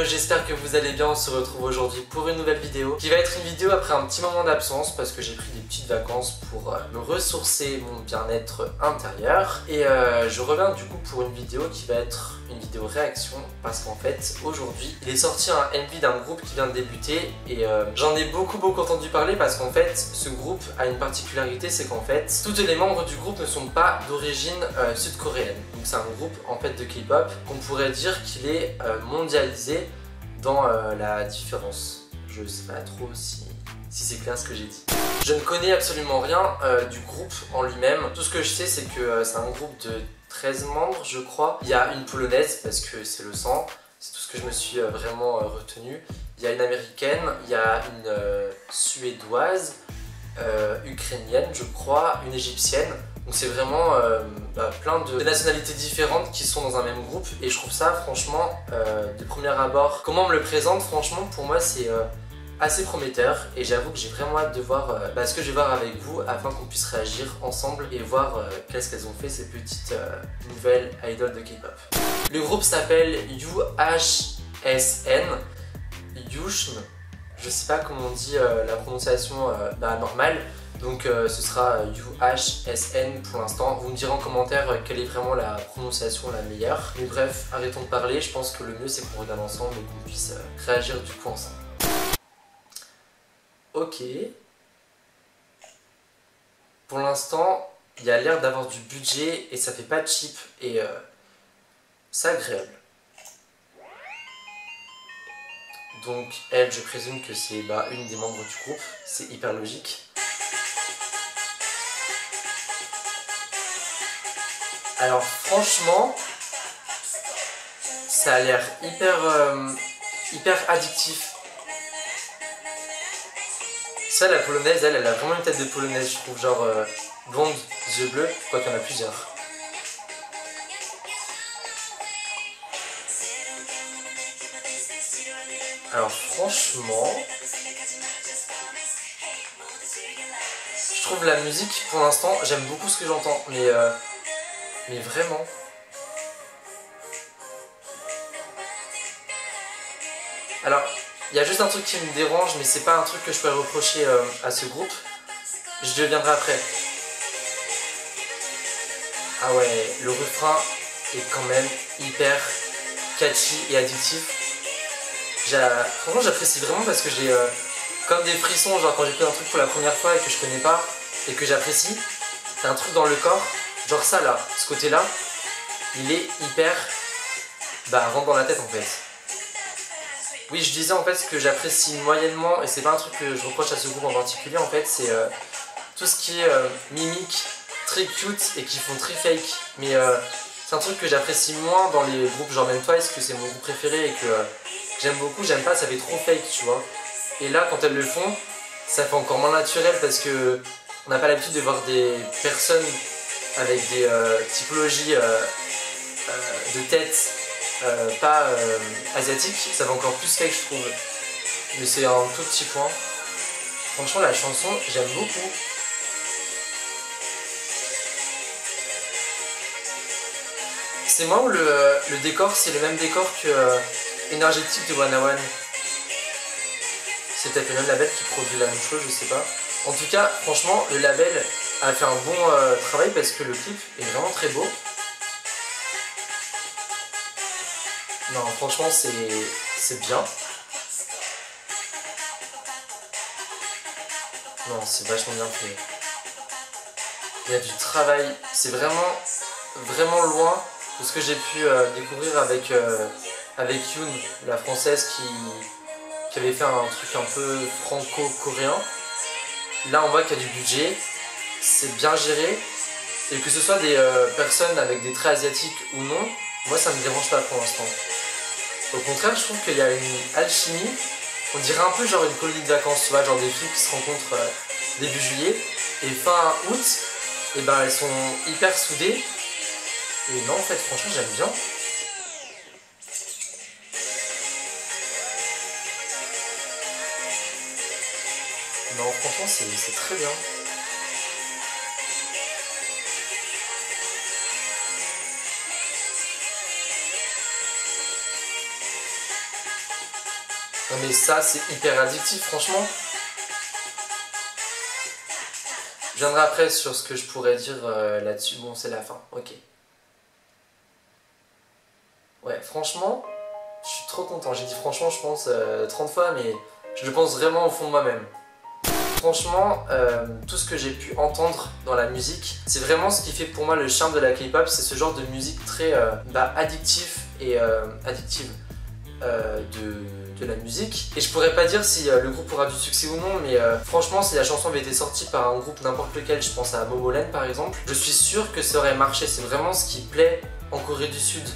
j'espère que vous allez bien. On se retrouve aujourd'hui pour une nouvelle vidéo qui va être une vidéo après un petit moment d'absence parce que j'ai pris des petites vacances pour me ressourcer mon bien-être intérieur. Et je reviens du coup pour une vidéo qui va être une vidéo réaction parce qu'en fait aujourd'hui il est sorti un MV d'un groupe qui vient de débuter et j'en ai beaucoup entendu parler parce qu'en fait ce groupe a une particularité, c'est qu'en fait tous les membres du groupe ne sont pas d'origine sud-coréenne. Donc c'est un groupe en fait de K-pop qu'on pourrait dire qu'il est mondialisé dans la différence. Je sais pas trop si c'est clair ce que j'ai dit. Je ne connais absolument rien du groupe en lui-même. Tout ce que je sais, c'est que c'est un groupe de 13 membres, je crois. Il y a une polonaise parce que c'est le sang. C'est tout ce que je me suis vraiment retenu. Il y a une américaine, il y a une suédoise, ukrainienne, je crois, une égyptienne. Donc c'est vraiment plein de nationalités différentes qui sont dans un même groupe. Et je trouve ça, franchement, de premier abord, comment on me le présente, franchement, pour moi, c'est assez prometteur et j'avoue que j'ai vraiment hâte de voir ce que je vais voir avec vous afin qu'on puisse réagir ensemble et voir qu'est-ce qu'elles ont fait ces petites nouvelles idoles de K-pop. Le groupe s'appelle UHSN, Yushn, je sais pas comment on dit la prononciation normale, donc ce sera UHSN pour l'instant. Vous me direz en commentaire quelle est vraiment la prononciation la meilleure. Mais bref, arrêtons de parler, je pense que le mieux c'est qu'on regarde ensemble et qu'on puisse réagir du coup ensemble. Ok. Pour l'instant, il y a l'air d'avoir du budget et ça fait pas cheap et c'est agréable. Donc elle, je présume que c'est une des membres du groupe, c'est hyper logique. Alors franchement, ça a l'air hyper addictif. Ça, la polonaise, elle a vraiment une tête de polonaise, je trouve, genre blonde, yeux bleus, quoi qu'il y en a plusieurs. Alors franchement, je trouve la musique, pour l'instant, j'aime beaucoup ce que j'entends, mais vraiment. Alors, il y a juste un truc qui me dérange, mais c'est pas un truc que je pourrais reprocher à ce groupe. Je reviendrai après. Ah ouais, le refrain est quand même hyper catchy et addictif. Franchement, j'apprécie vraiment parce que j'ai comme des frissons, genre quand j'écoute un truc pour la première fois et que je connais pas et que j'apprécie. T'as un truc dans le corps, genre ça là, ce côté là, il est hyper rentre dans la tête en fait. Oui, je disais en fait ce que j'apprécie moyennement, et c'est pas un truc que je reproche à ce groupe en particulier, en fait, c'est tout ce qui est mimique, très cute et qui font très fake. Mais c'est un truc que j'apprécie moins dans les groupes genre même Twice, que c'est mon groupe préféré et que j'aime beaucoup, j'aime pas, ça fait trop fake, tu vois. Et là, quand elles le font, ça fait encore moins naturel parce que on n'a pas l'habitude de voir des personnes avec des typologies de tête pas asiatique, ça va encore plus fake je trouve. Mais c'est un tout petit point. Franchement la chanson j'aime beaucoup. C'est moi ou le décor c'est le même décor que énergétique de Wanna One. C'est peut-être le même label qui produit la même chose, je sais pas. En tout cas franchement le label a fait un bon travail parce que le clip est vraiment très beau. Non, franchement, c'est bien. Non, c'est vachement bien fait. Il y a du travail. C'est vraiment loin de ce que j'ai pu découvrir avec Yoon, la française qui avait fait un truc un peu franco-coréen. Là, on voit qu'il y a du budget. C'est bien géré. Et que ce soit des personnes avec des traits asiatiques ou non, moi, ça me dérange pas pour l'instant. Au contraire, je trouve qu'il y a une alchimie, on dirait un peu genre une colonie de vacances, tu vois, genre des filles qui se rencontrent début juillet et fin août, et elles sont hyper soudées. Et non, en fait, franchement, j'aime bien. Non, franchement, c'est très bien. mais ça c'est hyper addictif franchement. Je viendrai après sur ce que je pourrais dire là-dessus. Bon, c'est la fin, ok. Ouais, franchement, je suis trop content. J'ai dit franchement, je pense 30 fois, mais je le pense vraiment au fond de moi-même. Franchement, tout ce que j'ai pu entendre dans la musique, c'est vraiment ce qui fait pour moi le charme de la K-pop. C'est ce genre de musique très addictive et addictive de la musique. Et je pourrais pas dire si le groupe aura du succès ou non, mais franchement, si la chanson avait été sortie par un groupe n'importe lequel, je pense à Momoland par exemple, je suis sûr que ça aurait marché. C'est vraiment ce qui plaît en Corée du Sud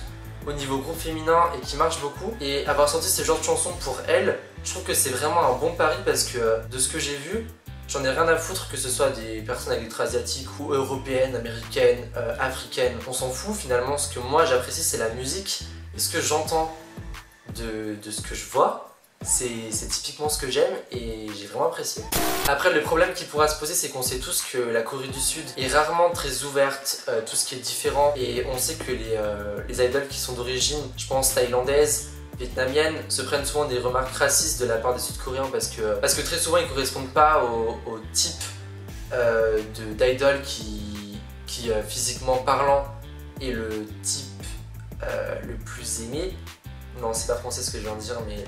au niveau groupe féminin et qui marche beaucoup. Et avoir sorti ce genre de chanson pour elle, je trouve que c'est vraiment un bon pari parce que de ce que j'ai vu, j'en ai rien à foutre que ce soit des personnes avec des traits asiatiques ou européennes, américaines, africaines. On s'en fout finalement. Ce que moi j'apprécie, c'est la musique. Et ce que j'entends de ce que je vois, c'est typiquement ce que j'aime et j'ai vraiment apprécié. Après, le problème qui pourra se poser, c'est qu'on sait tous que la Corée du Sud est rarement très ouverte, tout ce qui est différent. Et on sait que les idoles qui sont d'origine, je pense thaïlandaise, vietnamienne, se prennent souvent des remarques racistes de la part des Sud-Coréens parce que très souvent ils ne correspondent pas au type d'idoles qui physiquement parlant est le type le plus aimé. Non, c'est pas français ce que je viens de dire, mais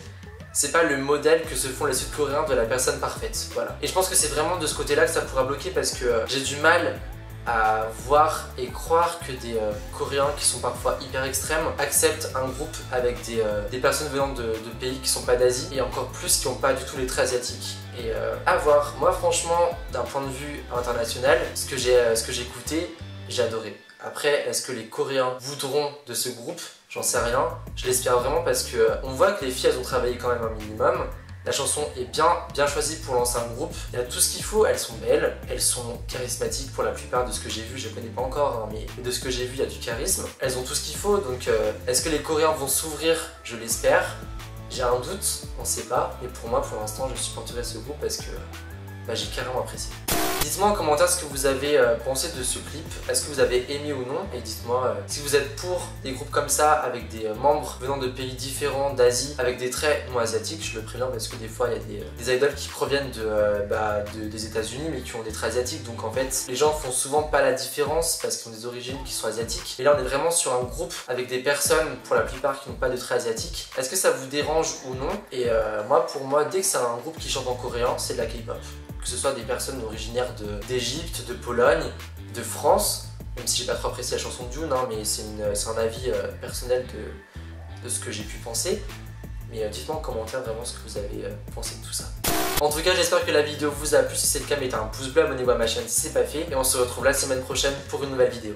c'est pas le modèle que se font les Sud-Coréens de la personne parfaite, voilà. Et je pense que c'est vraiment de ce côté-là que ça pourra bloquer parce que j'ai du mal à voir et croire que des Coréens qui sont parfois hyper extrêmes acceptent un groupe avec des personnes venant de pays qui sont pas d'Asie et encore plus qui n'ont pas du tout les traits asiatiques. Et à voir. Moi franchement, d'un point de vue international, ce que j'ai écouté, j'ai adoré. Après, est-ce que les Coréens voudront de ce groupe? J'en sais rien. Je l'espère vraiment parce que on voit que les filles elles ont travaillé quand même un minimum. La chanson est bien choisie pour lancer un groupe. Il y a tout ce qu'il faut, elles sont belles, elles sont charismatiques pour la plupart de ce que j'ai vu. Je ne connais pas encore, hein, mais de ce que j'ai vu, il y a du charisme. Elles ont tout ce qu'il faut, donc est-ce que les Coréens vont s'ouvrir? Je l'espère. J'ai un doute, on ne sait pas. Mais pour moi, pour l'instant, je supporterai ce groupe parce que j'ai carrément apprécié. Dites-moi en commentaire ce que vous avez pensé de ce clip, est-ce que vous avez aimé ou non, et dites-moi si vous êtes pour des groupes comme ça, avec des membres venant de pays différents, d'Asie, avec des traits non asiatiques, je le préviens parce que des fois il y a des idoles qui proviennent des États-Unis mais qui ont des traits asiatiques, donc en fait les gens font souvent pas la différence parce qu'ils ont des origines qui sont asiatiques. Et là on est vraiment sur un groupe avec des personnes, pour la plupart qui n'ont pas de traits asiatiques. Est-ce que ça vous dérange ou non? Et pour moi, dès que c'est un groupe qui chante en coréen, c'est de la K-pop. Que ce soit des personnes originaires d'Égypte, de Pologne, de France, même si j'ai pas trop apprécié la chanson de June, hein, mais c'est un avis personnel de ce que j'ai pu penser. Mais dites-moi en commentaire vraiment ce que vous avez pensé de tout ça. En tout cas, j'espère que la vidéo vous a plu. Si c'est le cas, mettez un pouce bleu, abonnez-vous à ma chaîne si c'est pas fait. Et on se retrouve la semaine prochaine pour une nouvelle vidéo.